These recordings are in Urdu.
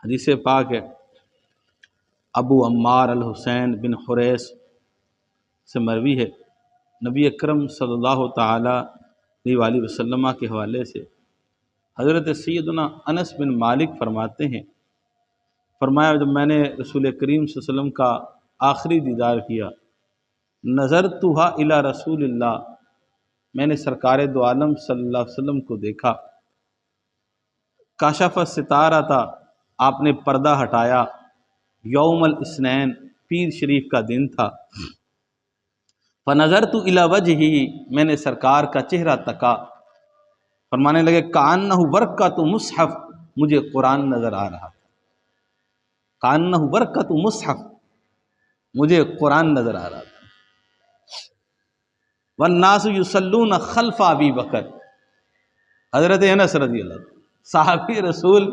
حدیث پاک ہے، ابو عمار الحسین بن حریث سے مروی ہے، نبی اکرم صلی اللہ تعالی علیہ وآلہ وسلم کے حوالے سے حضرت سیدنا انس بن مالک فرماتے ہیں، فرمایا جب میں نے رسول کریم صلی اللہ علیہ وسلم کا آخری دیدار کیا، نظرتھا الی رسول اللہ، میں نے سرکار دو عالم صلی اللہ علیہ وسلم کو دیکھا، کاشف ستارہ تھا، آپ نے پردہ ہٹایا، یوم الاثنین، پیر شریف کا دن تھا، فنظرت الی وجہہ، میں نے سرکار کا چہرہ تکا، فرمانے لگے کأنہ برقۃ مصحف، مجھے قرآن نظر آ رہا تھا، کأنہ برقۃ مصحف، مجھے قرآن نظر آ رہا تھا، والناس یصلون خلف ابی بکر، حضرت انس رضی اللہ عنہ صحابی رسول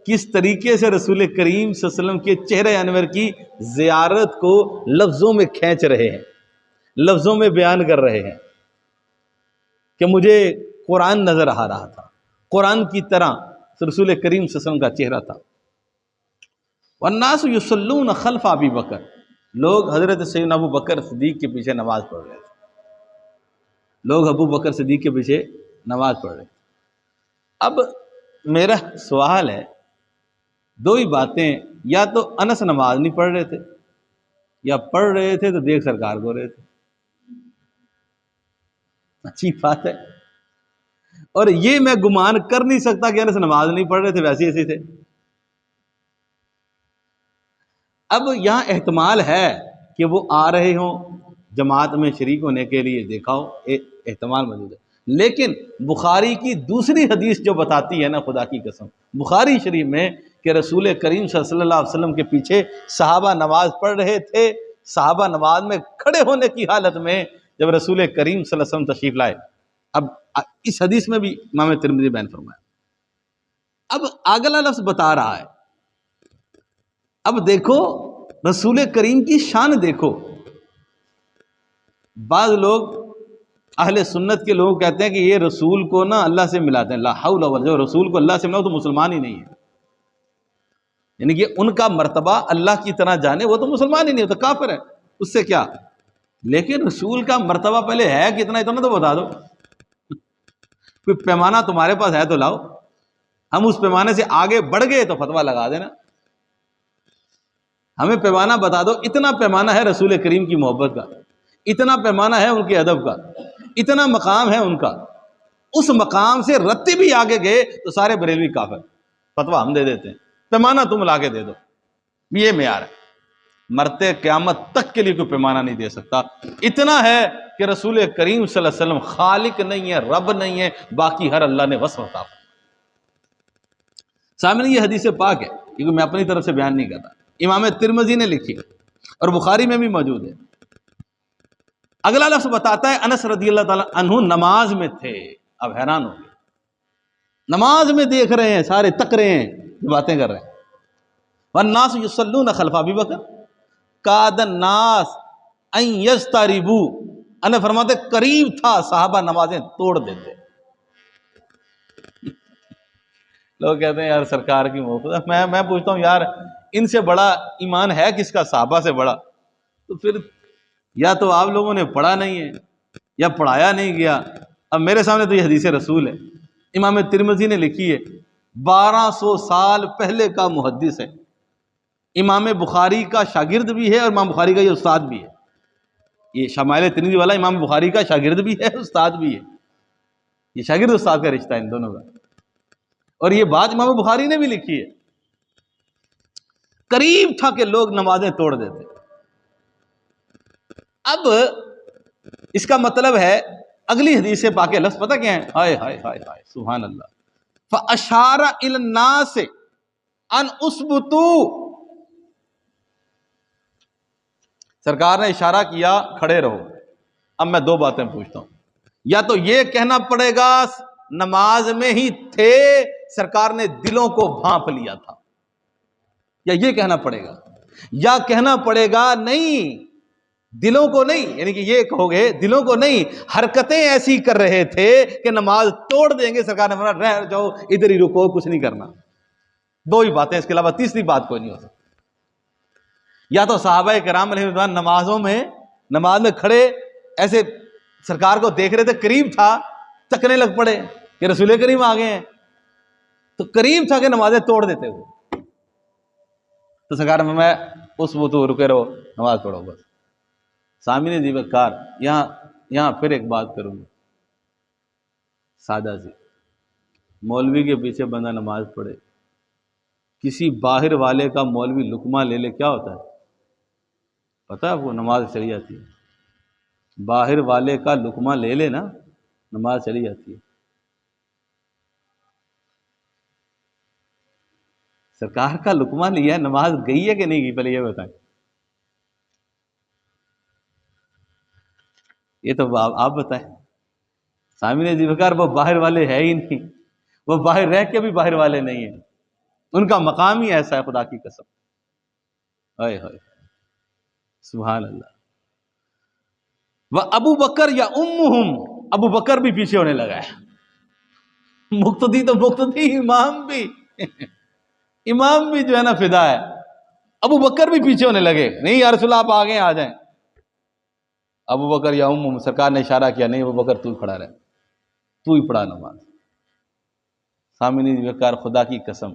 کس طریقے سے رسول کریم صلی اللہ علیہ وسلم کے چہرے انور کی زیارت کو لفظوں میں کھینچ رہے ہیں، لفظوں میں بیان کر رہے ہیں کہ مجھے قرآن نظر آ رہا تھا، قرآن کی طرح رسول کریم صلی اللہ علیہ وسلم کا چہرہ تھا، والناس یصلون خلف ابی بکر، لوگ حضرت سیدنا ابو بکر صدیق کے پیچھے نماز پڑھ رہے تھے، لوگ ابو بکر صدیق کے پیچھے نماز پڑھ رہے تھے۔ اب میرا سوال ہے، دو ہی باتیں، یا تو انس نماز نہیں پڑھ رہے تھے، یا پڑھ رہے تھے تو دیکھ سرکار کو رہے تھے، اچھی بات ہے، اور یہ میں گمان کر نہیں سکتا کہ انس نماز نہیں پڑھ رہے تھے، ویسے ایسے تھے۔ اب یہاں احتمال ہے کہ وہ آ رہے ہوں جماعت میں شریک ہونے کے لیے، دیکھا ہو، احتمال موجود ہے، لیکن بخاری کی دوسری حدیث جو بتاتی ہے نا، خدا کی قسم، بخاری شریف میں کہ رسول کریم صلی اللہ علیہ وسلم کے پیچھے صحابہ نماز پڑھ رہے تھے، صحابہ نماز میں کھڑے ہونے کی حالت میں جب رسول کریم صلی اللہ علیہ وسلم تشریف لائے۔ اب اس حدیث میں بھی امام ترمذی بیان فرمایا، اب اگلا لفظ بتا رہا ہے، اب دیکھو رسول کریم کی شان دیکھو، بعض لوگ اہل سنت کے لوگ کہتے ہیں کہ یہ رسول کو نا اللہ سے ملاتے ہیں، لا حول ولا، جو رسول کو اللہ سے ملاؤ تو مسلمان ہی نہیں ہے، یعنی کہ ان کا مرتبہ اللہ کی طرح جانے وہ تو مسلمان ہی نہیں ہوتا، کافر ہے، اس سے کیا، لیکن رسول کا مرتبہ پہلے ہے کتنا، اتنا تو بتا دو، کوئی پیمانہ تمہارے پاس ہے تو لاؤ، ہم اس پیمانے سے آگے بڑھ گئے تو فتویٰ لگا دینا، ہمیں پیمانہ بتا دو، اتنا پیمانہ ہے رسول کریم کی محبت کا، اتنا پیمانہ ہے ان کے ادب کا، اتنا مقام ہے ان کا، اس مقام سے رتے بھی آگے گئے تو سارے بریلوی کافر، فتویٰ ہم دے دیتے ہیں، پیمانہ تم لا کے دے دو، یہ معیار ہے، مرتے قیامت تک کے لیے کوئی پیمانہ نہیں دے سکتا، اتنا ہے کہ رسول کریم صلی اللہ علیہ وسلم خالق نہیں ہے، رب نہیں ہے، باقی ہر اللہ نے وصف عطا فرمایا۔ سامنے یہ حدیث پاک ہے، کیونکہ میں اپنی طرف سے بیان نہیں کرتا، امام ترمذی نے لکھی اور بخاری میں بھی موجود ہے۔ اگلا لفظ بتاتا ہے انس رضی اللہ تعالیٰ عنہ نماز میں تھے، اب حیران ہو گئے، نماز میں دیکھ رہے ہیں، سارے تک رہے ہیں، باتیں کر رہے ہیں، والناس یصلون خلف ابی بکر کاد الناس ان یضطربوا، انس فرماتے قریب تھا صحابہ نمازیں توڑ دیتے، لوگ کہتے ہیں یار سرکار کی محبت، میں پوچھتا ہوں یار ان سے بڑا ایمان ہے کس کا، صحابہ سے بڑا، تو پھر یا تو آپ لوگوں نے پڑھا نہیں ہے یا پڑھایا نہیں گیا۔ اب میرے سامنے تو یہ حدیث رسول ہے، امام ترمذی نے لکھی ہے، 1200 سال پہلے کا محدث ہے، امام بخاری کا شاگرد بھی ہے اور امام بخاری کا یہ استاد بھی ہے، یہ شمائل ترمذی والا امام بخاری کا شاگرد بھی ہے، استاد بھی ہے، یہ شاگرد استاد کا رشتہ ہے ان دونوں کا، اور یہ بات امام بخاری نے بھی لکھی ہے، قریب تھا کہ لوگ نمازیں توڑ دیتے۔ اب اس کا مطلب ہے اگلی حدیث پاک لفظ پتہ کیا ہے، ہائے ہائے ہائے ہائے سبحان اللہ، فاشار الی الناس ان اثبتوا، سرکار نے اشارہ کیا کھڑے رہو۔ اب میں دو باتیں پوچھتا ہوں، یا تو یہ کہنا پڑے گا نماز میں ہی تھے، سرکار نے دلوں کو بھانپ لیا تھا، یا یہ کہنا پڑے گا، یا کہنا پڑے گا نہیں دلوں کو نہیں، یعنی کہ یہ کہو گے دلوں کو نہیں، حرکتیں ایسی کر رہے تھے کہ نماز توڑ دیں گے، سرکار نے فرمایا رہ جاؤ ادھر ہی رکو، کچھ نہیں کرنا۔ دو ہی باتیں، اس کے علاوہ تیسری بات کوئی نہیں ہو سکتی۔ یا تو صحابہ کرام علیہ رضوان نماز میں کھڑے ایسے سرکار کو دیکھ رہے تھے، قریب تھا، تکنے لگ پڑے کہ رسول کریم آ گئے ہیں، تو قریب تھا کہ نمازیں توڑ دیتے وہ، تو سرکار میں اس وضو رکے رہو، نماز پڑھو بس۔ سامعین جی وقار، یہاں پھر ایک بات کروں گا سادہ سی، مولوی کے پیچھے بندہ نماز پڑھے، کسی باہر والے کا مولوی لقمہ لے لے، کیا ہوتا ہے پتہ ہے؟ وہ نماز چلی جاتی ہے۔ باہر والے کا لقمہ لے لے نا، نماز چلی جاتی ہے۔ سرکار کا لقمہ لیا، نماز گئی ہے کہ نہیں گئی؟ پہلے یہ بتائیں، یہ تو آپ بتائیں۔ سامعین جی وقار، وہ باہر والے ہے ہی نہیں، وہ باہر رہ کے بھی باہر والے نہیں ہیں، ان کا مقام ہی ایسا ہے، خدا کی قسم، ہائے ہائے سبحان اللہ۔ وہ ابو بکر یا امہم، ابو بکر بھی پیچھے ہونے لگا ہے، مقتدی تو مقتدی، امام بھی جو ہے نا فدا ہے، ابو بکر بھی پیچھے ہونے لگے، نہیں یا رسول اللہ آپ آگے آ جائیں۔ ابو بکر یا امہم، سرکار نے اشارہ کیا، نہیں ابو بکر تو کھڑا رہ، تو ہی پڑھا نماز۔ سامعین وقار، خدا کی قسم،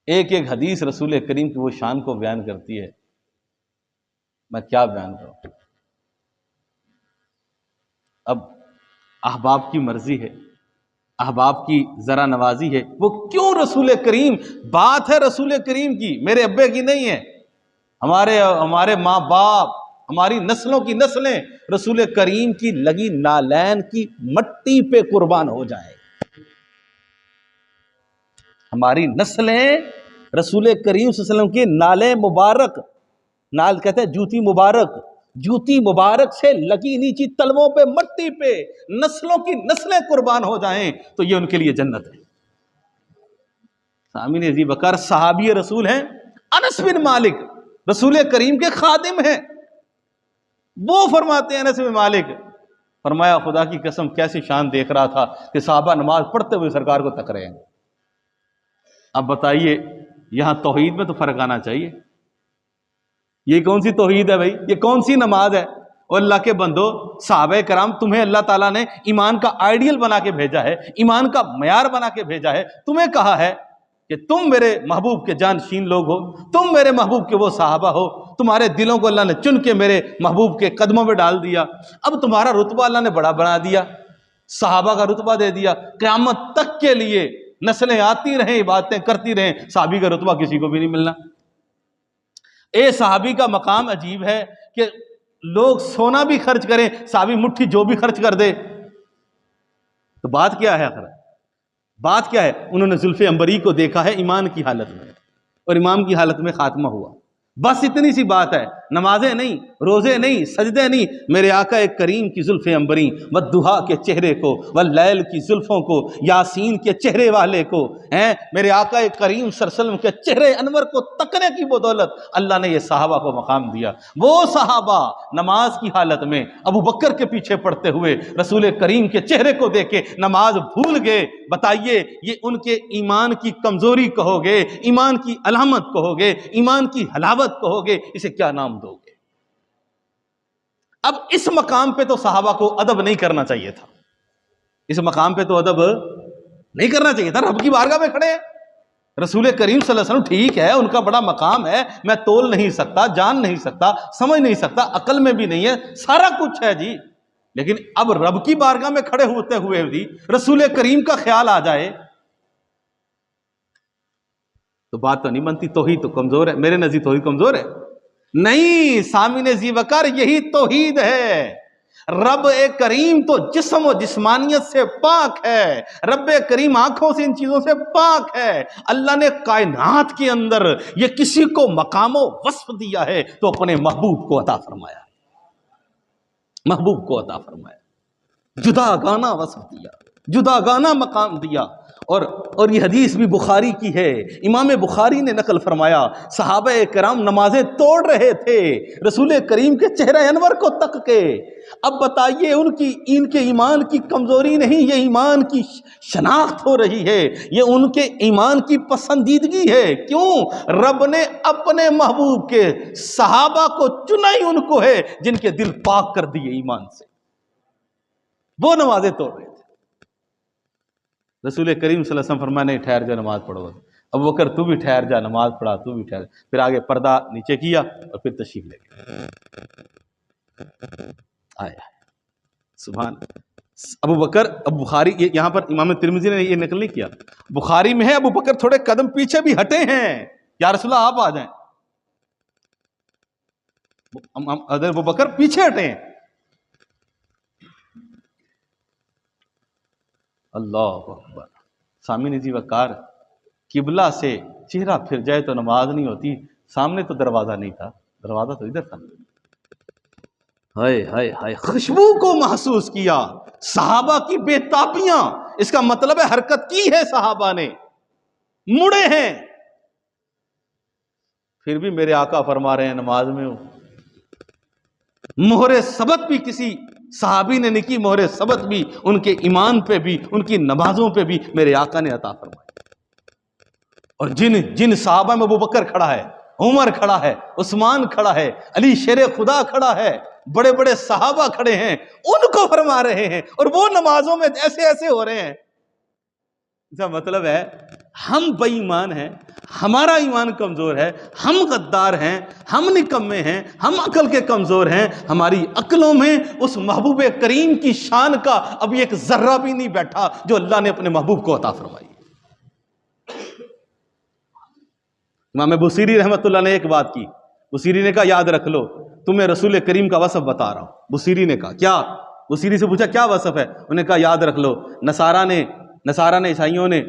ایک ایک حدیث رسول کریم کی وہ شان کو بیان کرتی ہے، میں کیا بیان کروں۔ اب احباب کی مرضی ہے، احباب کی ذرا نوازی ہے، وہ کیوں رسول کریم، بات ہے رسول کریم کی، میرے ابے کی نہیں ہے، ہمارے ماں باپ، ہماری نسلوں کی نسلیں رسول کریم کی لگی نالین کی مٹی پہ قربان ہو جائیں، ہماری نسلیں رسول کریم صلی اللہ علیہ وسلم کی نالے مبارک، نال کہتے ہیں جوتی مبارک، جوتی مبارک سے لگی نیچی تلووں پہ، مٹی پہ نسلوں کی نسلیں قربان ہو جائیں تو یہ ان کے لیے جنت ہے۔ سامعین عزیز وقار، صحابی رسول ہیں انس بن مالک، رسول کریم کے خادم ہیں، وہ فرماتے ہیں انس بن مالک، فرمایا خدا کی قسم کیسی شان دیکھ رہا تھا کہ صحابہ نماز پڑھتے ہوئے سرکار کو تک رہے ہیں۔ اب بتائیے، یہاں توحید میں تو فرق آنا چاہیے، یہ کون سی توحید ہے بھائی؟ یہ کون سی نماز ہے؟ اور اللہ کے بندو، صحابہ کرام تمہیں اللہ تعالیٰ نے ایمان کا آئیڈیل بنا کے بھیجا ہے، ایمان کا معیار بنا کے بھیجا ہے، تمہیں کہا ہے کہ تم میرے محبوب کے جانشین لوگ ہو، تم میرے محبوب کے وہ صحابہ ہو، تمہارے دلوں کو اللہ نے چن کے میرے محبوب کے قدموں میں ڈال دیا، اب تمہارا رتبہ اللہ نے بڑا بنا دیا، صحابہ کا رتبہ دے دیا، قیامت تک کے لیے نسلیں آتی رہیں، باتیں کرتی رہیں، صحابی کا رتبہ کسی کو بھی نہیں ملنا۔ اے صحابی کا مقام عجیب ہے کہ لوگ سونا بھی خرچ کریں، صحابی مٹھی جو بھی خرچ کر دے، تو بات کیا ہے آخر؟ بات کیا ہے؟ انہوں نے زلف عنبری کو دیکھا ہے ایمان کی حالت میں، اور ایمان کی حالت میں خاتمہ ہوا، بس اتنی سی بات ہے، نمازیں نہیں، روزے نہیں، سجدے نہیں، میرے آقا کریم کی زلف عنبری، والضحیٰ کے چہرے کو، واللیل کی زلفوں کو، یاسین کے چہرے والے کو، میرے آقا کریم صلی اللہ علیہ وسلم کے چہرے انور کو تکنے کی بدولت اللہ نے یہ صحابہ کو مقام دیا۔ وہ صحابہ نماز کی حالت میں ابو بکر کے پیچھے پڑتے ہوئے رسول کریم کے چہرے کو دیکھ کے نماز بھول گئے، بتائیے یہ ان کے ایمان کی کمزوری کہو گے، ایمان کی علامت کہو گے، ایمان کی حلاوت کہو گے، اسے کیا نام دو گے؟ اب اس مقام پہ تو صحابہ کو ادب نہیں کرنا چاہیے تھا، اس مقام پہ تو ادب نہیں کرنا چاہیے تھا، رب کی بارگاہ میں کھڑے ہیں، رسول کریم صلی اللہ علیہ وسلم، ٹھیک ہے ان کا بڑا مقام ہے، میں تول نہیں سکتا، جان نہیں سکتا، سمجھ نہیں سکتا، عقل میں بھی نہیں ہے، سارا کچھ ہے جی، لیکن اب رب کی بارگاہ میں کھڑے ہوتے ہوئے بھی رسول کریم کا خیال آ جائے تو بات تو نہیں بنتی، توحید تو کمزور ہے، میرے نزدیک توحید کمزور ہے نہیں۔ سامعین ذی وقار، یہی توحید ہے۔ رب کریم تو جسم و جسمانیت سے پاک ہے، رب کریم آنکھوں سے ان چیزوں سے پاک ہے، اللہ نے کائنات کے اندر یہ کسی کو مقام و وصف دیا ہے تو اپنے محبوب کو عطا فرمایا، محبوب کو عطا فرمایا، جدا گانا وصف دیا، جدا گانا مقام دیا۔ اور یہ حدیث بھی بخاری کی ہے، امام بخاری نے نقل فرمایا صحابہ کرام نمازیں توڑ رہے تھے رسول کریم کے چہرہ انور کو تک کے۔ اب بتائیے ان کے ایمان کی کمزوری نہیں، یہ ایمان کی شناخت ہو رہی ہے، یہ ان کے ایمان کی پسندیدگی ہے۔ کیوں؟ رب نے اپنے محبوب کے صحابہ کو چنا ہی ان کو ہے جن کے دل پاک کر دیے ایمان سے، وہ نمازیں توڑ رہے تھے۔ رسول کریم صلی اللہ علیہ وسلم فرمایا نہیں، ٹھہر جا نماز پڑھو۔ ابو بکر تو بھی ٹھہر جا، نماز پڑھا، تو بھی ٹھہر جا۔ پھر آگے پردہ نیچے کیا اور پھر تشریف لے گئے۔ آیا سبحان ابو بکر، اب بخاری یہاں پر امام ترمذی نے یہ نقل نہیں کیا، بخاری میں ہے ابو بکر تھوڑے قدم پیچھے بھی ہٹے ہیں، یا رسول اللہ آپ آ جائیں۔ ابو بکر پیچھے ہٹے ہیں۔ اللہ اکبر۔ سامنے جی وقار، قبلہ سے چہرہ پھر جائے تو نماز نہیں ہوتی، سامنے تو دروازہ نہیں تھا، دروازہ تو ادھر تھا۔ ہائے ہائے ہائے، خوشبو کو محسوس کیا، صحابہ کی بے تابیاں، اس کا مطلب ہے حرکت کی ہے صحابہ نے، مڑے ہیں۔ پھر بھی میرے آقا فرما رہے ہیں نماز میں ہوں۔ مہر ثبت بھی کسی صحابی نے نہیں کی، مہر ثبت بھی ان کے ایمان پہ بھی، ان کی نمازوں پہ بھی میرے آقا نے عطا فرمائی۔ اور جن صحابہ میں ابو بکر کھڑا ہے، عمر کھڑا ہے، عثمان کھڑا ہے، علی شیر خدا کھڑا ہے، بڑے بڑے صحابہ کھڑے ہیں، ان کو فرما رہے ہیں، اور وہ نمازوں میں ایسے ایسے ہو رہے ہیں۔ اس کا مطلب ہے ہم بے ایمان ہیں، ہمارا ایمان کمزور ہے، ہم غدار ہیں، ہم نکمے ہیں، ہم عقل کے کمزور ہیں، ہماری عقلوں میں اس محبوب کریم کی شان کا ابھی ایک ذرہ بھی نہیں بیٹھا جو اللہ نے اپنے محبوب کو عطا فرمائی۔ امام بصیری رحمۃ اللہ نے ایک بات کی، بصیری نے کہا یاد رکھ لو، تمہیں رسول کریم کا وصف بتا رہا ہوں۔ بصیری نے کہا کیا؟ بصیری سے پوچھا کیا وصف ہے؟ انہوں نے کہا یاد رکھ لو، نصارہ نے عیسائیوں نے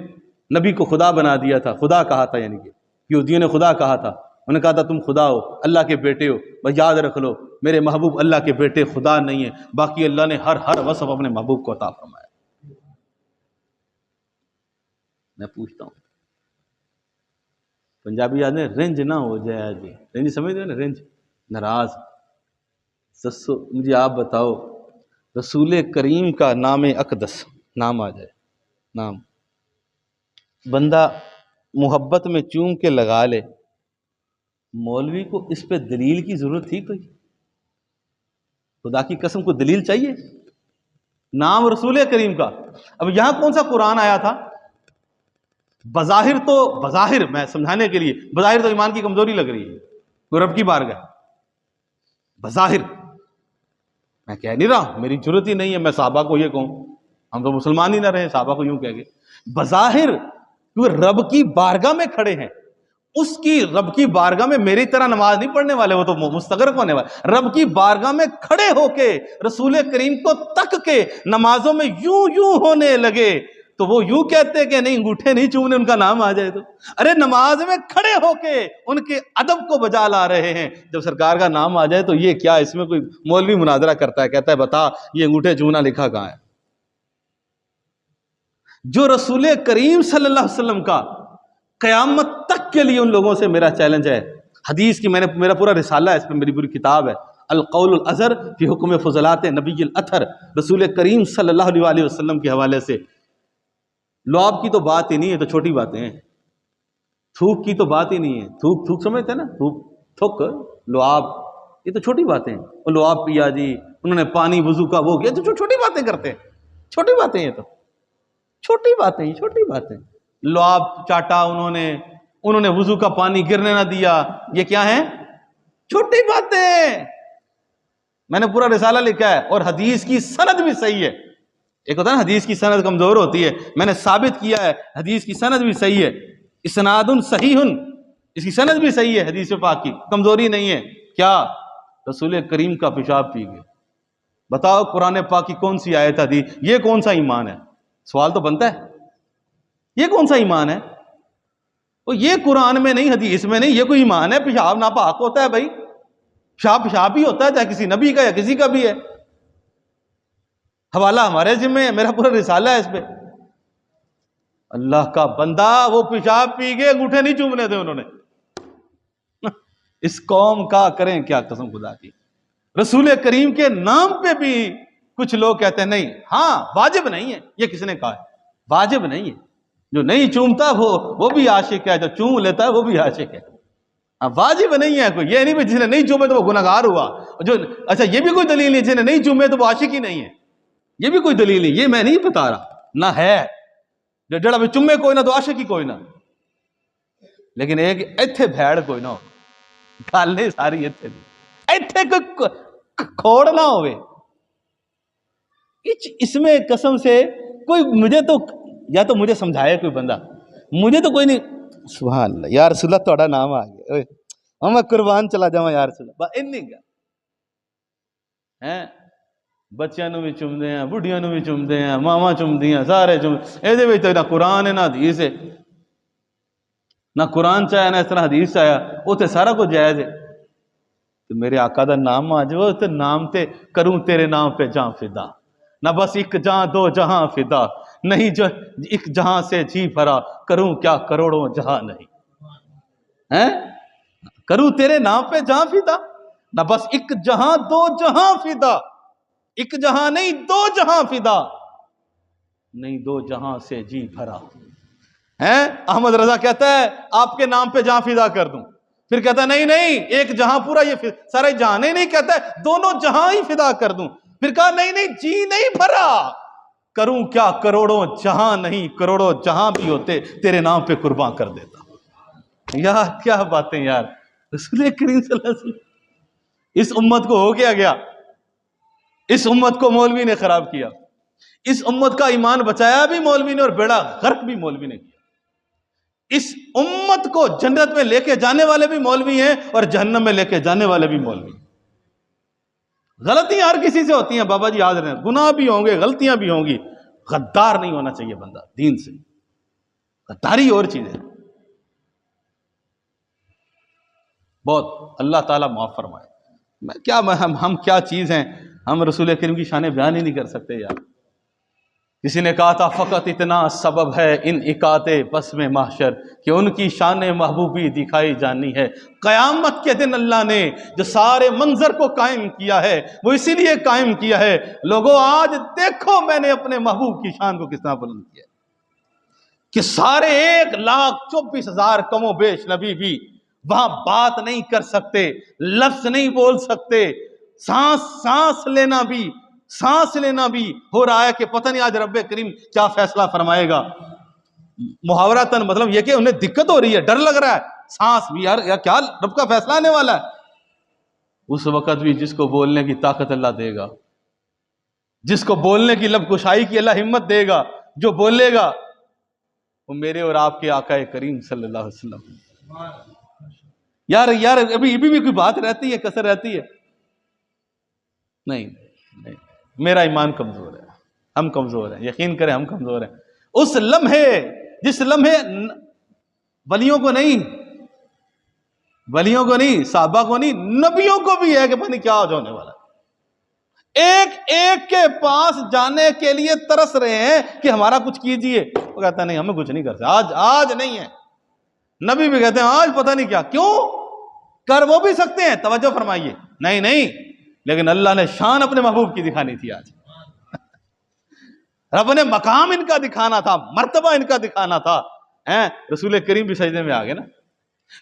نبی کو خدا بنا دیا تھا، خدا کہا تھا، یعنی کہ یہودیوں نے خدا کہا تھا، انہوں نے کہا تھا تم خدا ہو، اللہ کے بیٹے ہو۔ بس یاد رکھ لو میرے محبوب اللہ کے بیٹے خدا نہیں ہے، باقی اللہ نے ہر وصف اپنے محبوب کو عطا فرمایا۔ میں پوچھتا ہوں پنجابی آدمی رنج نہ ہو جائے، جی رنج سمجھتے ہو نا، رنج، ناراض۔ سسو مجھے آپ بتاؤ، رسول کریم کا نام اقدس نام آ جائے، نام بندہ محبت میں چوم کے لگا لے، مولوی کو اس پہ دلیل کی ضرورت تھی کوئی؟ خدا کی قسم کو دلیل چاہیے؟ نام رسول کریم کا۔ اب یہاں کون سا قرآن آیا تھا؟ بظاہر میں سمجھانے کے لیے، بظاہر تو ایمان کی کمزوری لگ رہی ہے، کوئی رب کی بارگاہ بظاہر میں کہہ نہیں رہا، میری ضرورت ہی نہیں ہے میں صحابہ کو یہ کہوں، ہم تو مسلمان ہی نہ رہے، صحابہ کو یوں کہہ گئے۔ بظاہر کیونکہ رب کی بارگاہ میں کھڑے ہیں، اس کی رب کی بارگاہ میں میری طرح نماز نہیں پڑھنے والے، وہ تو مستغرق ہونے والے، رب کی بارگاہ میں کھڑے ہو کے رسول کریم کو تک کے نمازوں میں یوں ہونے لگے، تو وہ یوں کہتے کہ نہیں انگوٹھے نہیں چومنے، ان کا نام آ جائے تو؟ ارے نماز میں کھڑے ہو کے ان کے ادب کو بجا لا رہے ہیں، جب سرکار کا نام آ جائے تو یہ کیا؟ اس میں کوئی مولوی مناظرہ کرتا ہے، کہتا ہے بتا یہ انگوٹھے چومنا لکھا کہاں ہے؟ جو رسول کریم صلی اللہ علیہ وسلم کا قیامت تک کے لیے ان لوگوں سے میرا چیلنج ہے، حدیث کی میرا پورا رسالہ ہے، اس پہ میری پوری کتاب ہے، القول الازہر فی حکم فضلات نبی الاطہر، رسول کریم صلی اللہ علیہ وسلم کے حوالے سے۔ لعاب کی تو بات ہی نہیں ہے، تو چھوٹی باتیں ہیں، تھوک کی تو بات ہی نہیں ہے، تھوک سمجھتے ہیں نا، تھوک لعاب، یہ تو چھوٹی باتیں ہیں، وہ لعاب پیا جی، انہوں نے پانی وضو کا وہ کیا، تو چھوٹی باتیں کرتے ہیں، چھوٹی باتیں ہیں، تو چھوٹی باتیں، لعاب چاٹا انہوں نے وضو کا پانی گرنے نہ دیا، یہ کیا ہیں؟ چھوٹی باتیں۔ میں نے پورا رسالہ لکھا ہے، اور حدیث کی سند بھی صحیح ہے۔ ایک ہوتا ہے نا حدیث کی سند کمزور ہوتی ہے، میں نے ثابت کیا ہے حدیث کی سند بھی صحیح ہے، اسناد صحیح، اس کی سند بھی صحیح ہے، حدیث پاک کی کمزوری نہیں ہے۔ کیا؟ رسول کریم کا پیشاب پی گئے، بتاؤ قرآن پاک کی کون سی آیت حدیث؟ یہ کون سا ایمان ہے؟ سوال تو بنتا ہے، یہ کون سا ایمان ہے؟ وہ یہ قرآن میں نہیں، حدیث میں نہیں، یہ کوئی ایمان ہے؟ پیشاب ناپاک ہوتا ہے بھائی، پیشاب ہی ہوتا ہے، چاہے کسی نبی کا یا کسی کا بھی ہے، حوالہ ہمارے ذمہ ہے، میرا پورا رسالہ ہے اس پہ۔ اللہ کا بندہ وہ پیشاب پی گئے، انگوٹھے نہیں چومنے تھے انہوں نے. اس قوم کا کریں کیا قسم خدا کی. رسول کریم کے نام پہ بھی کچھ لوگ کہتے ہیں نہیں، ہاں واجب نہیں ہے. یہ کس نے کہا ہے؟ واجب نہیں ہے. جو نہیں چومتا وہ بھی عاشق ہے، جو چوم لیتا ہے وہ بھی عاشق ہے. واجب نہیں ہے کوئی. یہ نہیں جس نے نہیں چومے تو وہ گناہگار ہوا. اچھا یہ بھی کوئی دلیل نہیں جس نے نہیں چومے تو وہ عاشق ہی نہیں ہے. یہ بھی کوئی دلیل نہیں. یہ میں نہیں بتا رہا نہ ہے. جو جڑا بھی چومے کوئی نہ تو عاشق ہی کوئی نہ. لیکن ایک ایتھے بھیڑ کوئی نہ ہو. گل نہیں ساری ایتھے ایتھے کوئی کھوڑ نہ ہوئے. اس میں قسم سے کوئی مجھے تو یا تو مجھے سمجھائے کوئی بندہ. مجھے تو کوئی نہیں. سبحان اللہ یا رسول اللہ تھوڑا نام آ گیا. میں قربان چلا جاواں یا رسول اللہ. این گا بچیاں نو بھی چومدے ہیں، بڑھیاں نو بھی چومدے ہیں، ماواں چومدیاں، سارے چوم. یہ نہ قرآن ہے نہ حدیث ہے. نہ قرآن چاہیا نہ اس طرح حدیث چاہیا. اتنے سارا کچھ جائز ہے. تو میرے آقا دا نام آ جائے تو نام تے کروں تیرے نام پہ جاں فدا. نہ بس ایک جہاں دو جہاں فدا، نہیں جو ایک جہاں سے جی بھرا، کروں کیا کروڑوں جہاں نہیں. کروں تیرے نام پہ جاں فدا، نہ بس ایک جہاں دو جہاں فدا. ایک جہاں نہیں دو جہاں فدا، نہیں دو جہاں سے جی بھرا. احمد رضا کہتا ہے آپ کے نام پہ جہاں فدا کر دوں. پھر کہتا ہے نہیں ایک جہاں پورا یہ سارے جہاں نہیں کہتا ہے دونوں جہاں ہی فدا کر دوں. پھر کہا نہیں جی نہیں بھرا، کروں کیا کروڑوں جہاں نہیں، کروڑوں جہاں بھی ہوتے تیرے نام پہ قربان کر دیتا. یار کیا باتیں یار. رسول کریم صلی اللہ علیہ وسلم. اس امت کو ہو گیا. اس امت کو مولوی نے خراب کیا. اس امت کا ایمان بچایا بھی مولوی نے اور بیڑا غرق بھی مولوی نے کیا. اس امت کو جنت میں لے کے جانے والے بھی مولوی ہیں اور جہنم میں لے کے جانے والے بھی مولوی ہیں. غلطیاں ہر کسی سے ہوتی ہیں بابا جی، یاد رہیں. گناہ بھی ہوں گے، غلطیاں بھی ہوں گی. غدار نہیں ہونا چاہیے بندہ دین سے. غداری اور چیز ہے. بہت اللہ تعالیٰ معاف فرمائے. ہم کیا چیز ہیں. ہم رسول کریم کی شان بیان ہی نہیں کر سکتے یار. کسی نے کہا تھا فقط اتنا سبب ہے ان اکات بس میں محشر کہ ان کی شان محبوبی دکھائی جانی ہے. قیامت کے دن اللہ نے جو سارے منظر کو قائم کیا ہے وہ اسی لیے قائم کیا ہے لوگوں آج دیکھو میں نے اپنے محبوب کی شان کو کس طرح بلند کیا کہ سارے 1,24,000 کم و بیش نبی بھی وہاں بات نہیں کر سکتے، لفظ نہیں بول سکتے. سانس لینا بھی ہو رہا ہے کہ پتہ نہیں آج رب کریم کیا فیصلہ فرمائے گا. محاورتاً مطلب یہ کہ انہیں دقت ہو رہی ہے، ڈر لگ رہا ہے. سانس بھی یار کیا رب کا فیصلہ آنے والا ہے. اس وقت بھی جس کو بولنے کی طاقت اللہ دے گا، جس کو بولنے کی لب کشائی کی اللہ ہمت دے گا، جو بولے گا وہ میرے اور آپ کے آقا کریم صلی اللہ علیہ وسلم. یار ابھی بھی کوئی بات رہتی ہے، کسر رہتی ہے. نہیں میرا ایمان کمزور ہے، ہم کمزور ہیں. یقین کریں ہم کمزور ہیں. اس لمحے جس لمحے ولیوں کو نہیں، صحابہ کو نہیں، نبیوں کو بھی ہے کہ پتہ نہیں کیا آج ہونے والا. ایک کے پاس جانے کے لیے ترس رہے ہیں کہ ہمارا کچھ کیجئے. وہ کہتا ہے نہیں ہمیں کچھ نہیں کر سکتے، آج نہیں ہے. نبی بھی کہتے ہیں آج پتہ نہیں کیا. کیوں کر وہ بھی سکتے ہیں. توجہ فرمائیے. نہیں لیکن اللہ نے شان اپنے محبوب کی دکھانی تھی. آج رب نے مقام ان کا دکھانا تھا، مرتبہ ان کا دکھانا تھا. رسول کریم بھی سجدے میں آ گئے نا.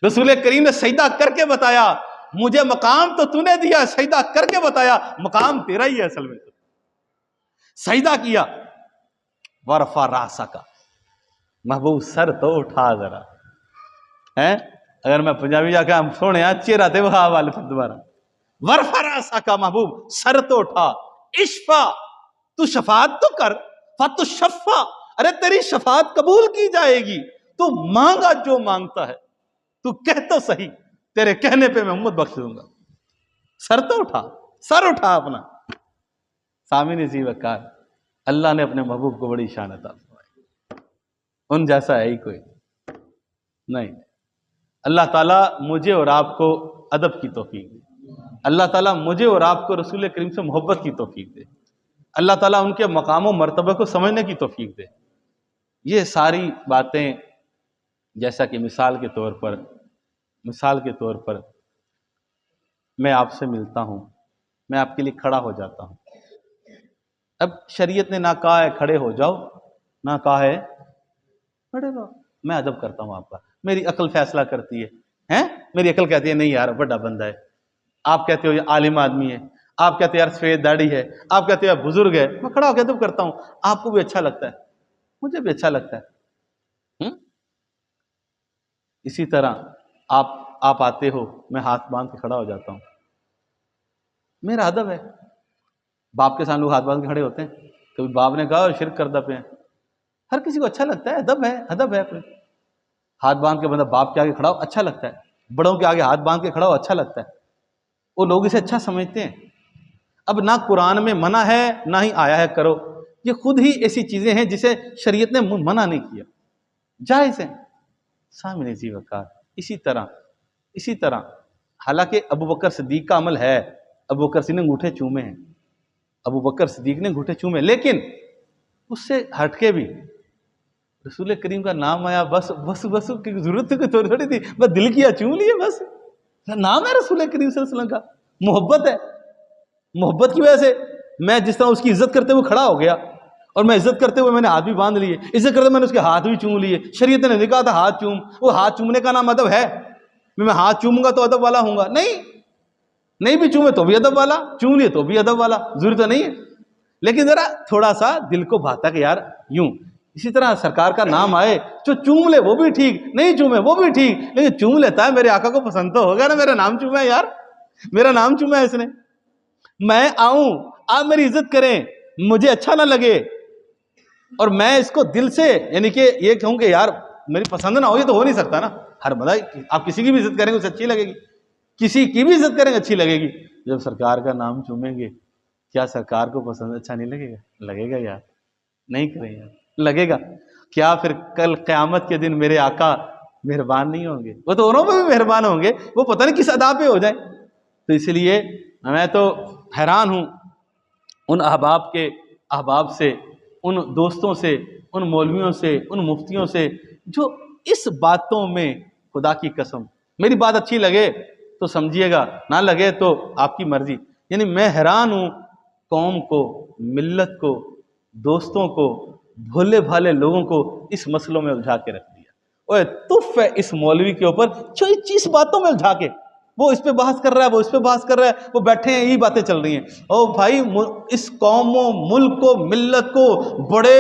رسول کریم نے سجدہ کر کے بتایا مجھے مقام تو نے دیا، سجدہ کر کے بتایا مقام تیرا ہی ہے. اصل میں سجدہ کیا. ورفع راسک، محبوب سر تو اٹھا ذرا. اگر میں پنجابی جا کے سونے چہرہ تے وہاں والے پھر دوبارہ ورفع راسک، محبوب سر تو اٹھا. اشفا، تو شفاعت تو کر. فتشفع، ارے تیری شفاعت قبول کی جائے گی. تو مانگا جو مانگتا ہے، تو کہہ تو صحیح، تیرے کہنے پہ میں امت بخش دوں گا. سر تو سر اٹھا اپنا. سامعین اسی وقار اللہ نے اپنے محبوب کو بڑی شان عطا فرمائی. ان جیسا ہے ہی کوئی نہیں. اللہ تعالیٰ مجھے اور آپ کو ادب کی توفیق دے. اللہ تعالیٰ مجھے اور آپ کو رسول کریم سے محبت کی توفیق دے. اللہ تعالیٰ ان کے مقام و مرتبہ کو سمجھنے کی توفیق دے. یہ ساری باتیں، جیسا کہ مثال کے طور پر میں آپ سے ملتا ہوں، میں آپ کے لیے کھڑا ہو جاتا ہوں. اب شریعت نے نہ کہا ہے کھڑے ہو جاؤ، نہ کہا ہے کھڑے رہو. میں ادب کرتا ہوں آپ کا، میری عقل فیصلہ کرتی ہے. میری عقل کہتی ہے نہیں یار بڑا بندہ ہے، آپ کہتے ہو یہ عالم آدمی ہے، آپ کہتے ہو یار سفید داڑھی ہے، آپ کہتے ہو یار بزرگ ہے. میں کھڑا ہو کے ادب کرتا ہوں، آپ کو بھی اچھا لگتا ہے، مجھے بھی اچھا لگتا ہے. اسی طرح آپ آتے ہو، میں ہاتھ باندھ کے کھڑا ہو جاتا ہوں، میرا ادب ہے. باپ کے سامنے لوگ ہاتھ باندھ کے کھڑے ہوتے ہیں، کبھی باپ نے کہا شرک کردہ پہ ہیں. ہر کسی کو اچھا لگتا ہے، ادب ہے. ہاتھ باندھ کے بندہ باپ کے آگے کھڑا ہو اچھا لگتا ہے، بڑوں کے آگے ہاتھ باندھ کے کھڑا ہو اچھا لگتا ہے. وہ لوگ اسے اچھا سمجھتے ہیں. اب نہ قرآن میں منع ہے نہ ہی آیا ہے کرو، یہ خود ہی ایسی چیزیں ہیں جسے شریعت نے منع نہیں کیا، جائز ہے. سامنے ذی وقار. اسی طرح حالانکہ ابو بکر صدیق کا عمل ہے، ابو بکر صدیق نے انگوٹھے چومے ہیں، لیکن اس سے ہٹ کے بھی رسول کریم کا نام آیا، بس کی ضرورت تھوڑی تھی، بس دل کیا چوم لیے، بس نام ہے رسول کریم صلی اللہ علیہ وسلم کا، محبت ہے. محبت کی وجہ سے میں جس طرح اس کی عزت کرتے ہوئے کھڑا ہو گیا، اور میں عزت کرتے ہوئے میں نے ہاتھ بھی باندھ لیے، عزت کرتے میں نے اس کے ہاتھ بھی چوم لیے. شریعت نے نہیں کہا تھا ہاتھ چوم، وہ ہاتھ چومنے کا نام ادب ہے؟ میں ہاتھ چوموں گا تو ادب والا ہوں گا؟ نہیں بھی چومے تو بھی ادب والا، چوم لیے تو بھی ادب والا، ضروری تو نہیں ہے. لیکن ذرا تھوڑا سا دل کو بھاتا کہ یار یوں. اسی طرح سرکار کا نام آئے، جو چوم لے وہ بھی ٹھیک، نہیں چومے وہ بھی ٹھیک، لیکن چوم لیتا ہے میرے آقا کو پسند تو ہوگا نا. میرا نام چوما ہے یار، میرا نام چوما ہے اس نے. میں آؤں، آپ میری عزت کریں، مجھے اچھا نہ لگے اور میں اس کو دل سے یعنی کہ یہ کہوں کہ یار میری پسند نہ ہو، یہ تو ہو نہیں سکتا نا. ہر بندہ آپ کسی کی بھی عزت کریں گے اسے اچھی لگے گی، کسی کی بھی عزت کریں گے اچھی لگے گی. جب سرکار کا نام چومیں گے کیا سرکار کو پسند اچھا نہیں لگے گا؟ لگے گا یار. نہیں کریں یار، لگے گا. کیا پھر کل قیامت کے دن میرے آقا مہربان نہیں ہوں گے؟ وہ تو انہوں پہ بھی مہربان ہوں گے، وہ پتہ نہیں کس ادا پہ ہو جائے. تو اس لیے میں تو حیران ہوں ان احباب سے، ان دوستوں سے، ان مولویوں سے، ان مفتیوں سے جو اس باتوں میں، خدا کی قسم میری بات اچھی لگے تو سمجھیے گا، نہ لگے تو آپ کی مرضی. یعنی میں حیران ہوں، قوم کو، ملت کو، دوستوں کو، بھولے بھالے لوگوں کو اس مسئلوں میں الجھا کے رکھ دیا. اوے تف ہے اس مولوی کے اوپر جو اس باتوں میں الجھا کے، وہ اس پہ بحث کر رہا ہے، وہ اس پہ بحث کر رہا ہے، وہ بیٹھے ہیں یہی باتیں چل رہی ہیں. او بھائی اس قوم و ملک کو، ملت کو بڑے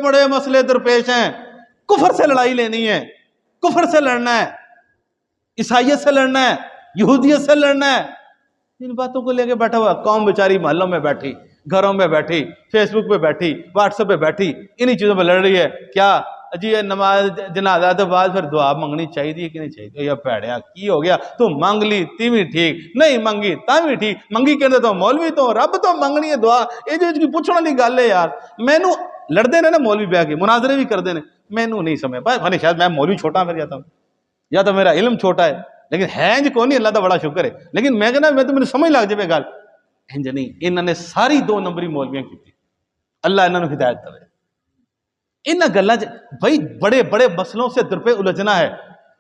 بڑے مسئلے درپیش ہیں. کفر سے لڑائی لینی ہے، کفر سے لڑنا ہے، عیسائیت سے لڑنا ہے، یہودیت سے لڑنا ہے. ان باتوں کو لے کے بیٹھا ہوا قوم بیچاری محلوں میں بیٹھی، گھروں میں بیٹھی، فیس بک پہ بیٹھی، واٹس ایپ پہ بیٹھی، انہی چیزوں پہ لڑ رہی ہے. کیا جی یہ نماز جنازہ تو بعد پھر دعا منگنی چاہیے کہ نہیں چاہیے؟ یا پیڑیا کی ہو گیا، تو مانگ لی تی بھی ٹھیک، نہیں منگی تا بھی ٹھیک، منگی کہنے تو مولوی تو رب تو منگنی ہے دعا، یہ جو کی پوچھنے والی گل ہے یار. مینوں لڑتے نے نا مولوی بہ کے مناظرے بھی کرتے ہیں، مینوں نہیں سمجھ پائے. شاید میں مولوی چھوٹا پھر جاتا ہوں، یا تو میرا علم چھوٹا ہے، لیکن ہے انج کو نہیں، اللہ کا بڑا شکر ہے. لیکن میں کہنا میں تو میرے سمجھ لگ جائے گل انج نہیں. انہوں نے ساری 2 نمبری مولویاں کی، اللہ انہوں نے ہدایت کرے. ان گلاں بھائی بڑے بڑے مسئلوں سے در پہ الجھنا ہے.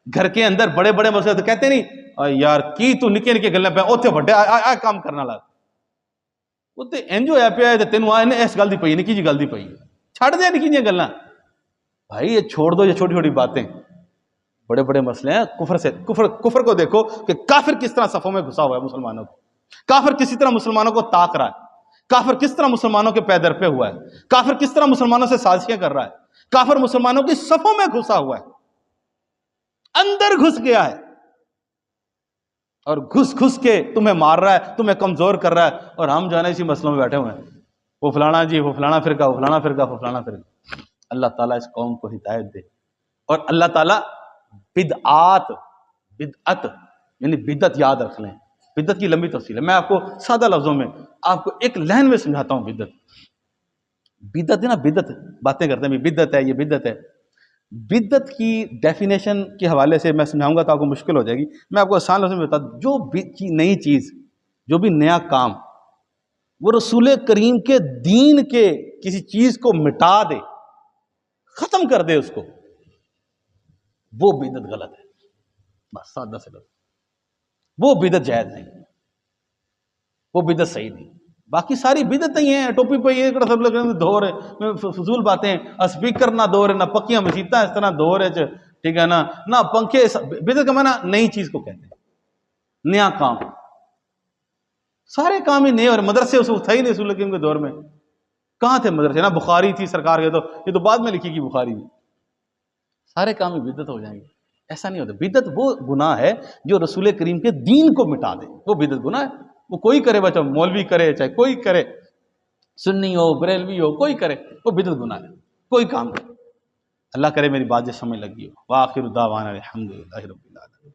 گھر کے اندر بڑے بڑے مسئلے تو کہتے نہیں یار کی تو نکے نکے گلاں پہ اوتھے بڑے آ کام کرنا لگ وہ تے انج ہویا پیا ہے تے تینوں اس گل دی پئی نکی جی گل دی پئی چھڑ دے نکی جی گلاں. بھائی یہ چھوڑ دو یہ چھوٹی چھوٹی باتیں. بڑے بڑے مسئلے ہیں. کفر کو دیکھو کہ کافر کس طرح صفوں میں گھسا ہوا ہے مسلمانوں کو، کافر کسی طرح مسلمانوں کو تاک رہا ہے، کافر کس طرح مسلمانوں کے پے در پہ ہوا ہے، کافر کس طرح مسلمانوں سے سازشیں کر رہا ہے، کافر مسلمانوں کی صفوں میں گھسا ہوا ہے، اندر گھس گیا ہے اور گھس کے تمہیں مار رہا ہے، تمہیں کمزور کر رہا ہے. اور ہم جو ہے نا اسی مسئلوں میں بیٹھے ہوئے ہیں، وہ فلانا جی، وہ فلانا فرقہ، وہ فلانا فرقہ، وہ فلانا فرقہ. اللہ تعالیٰ اس قوم کو ہدایت دے. اور اللہ تعالیٰ بدعت یعنی بدعت یاد رکھ لیں. بدعت کی لمبی تفصیل ہے، میں آپ کو سادہ لفظوں میں آپ کو ایک لائن میں سمجھاتا ہوں. بدعت ہے نا، بدعت باتیں کرتے ہیں بدعت ہے، یہ بدعت ہے. بدعت کی ڈیفینیشن کے حوالے سے میں سمجھاؤں گا تو آپ کو مشکل ہو جائے گی. میں آپ کو آسان لفظوں میں بتا دوں، جو بھی نئی چیز، جو بھی نیا کام وہ رسول کریم کے دین کے کسی چیز کو مٹا دے، ختم کر دے اس کو، وہ بدعت غلط ہے، بس سادہ سے لفظ، وہ بدعت جائز نہیں، وہ بدعت صحیح نہیں۔ باقی ساری بدعت نہیں ہیں، ٹوپی پہ یہ سب لوگ دور ہے، فضول باتیں، اسپیکر نہ دور ہے، نہ پکیاں مسیتاں اس طرح دور ہے، ٹھیک ہے نا، نہ پنکھے۔ بدعت کا معنی نئی چیز کو کہتے ہیں، نیا کام، سارے کام ہی نئے، اور مدرسے اس وقت تھا ہی نہیں رسول کریم کے دور میں، کہاں تھے مدرسے؟ نہ بخاری تھی سرکار کے، تو یہ تو بعد میں لکھی گی بخاری میں، سارے کام ہی بدعت ہو جائیں گے، ایسا نہیں ہوتا۔ بدعت وہ گناہ ہے جو رسول کریم کے دین کو مٹا دے، وہ بدعت گناہ ہے، وہ کوئی کرے، بچہ مولوی کرے چاہے کوئی کرے، سنی ہو بریلوی ہو، کوئی کرے، وہ بدعت گناہ ہے، کوئی کام کرے۔ اللہ کرے میری بات جو سمجھ لگی ہو۔ وآخر دعوانا الحمدللہ رب العالمین۔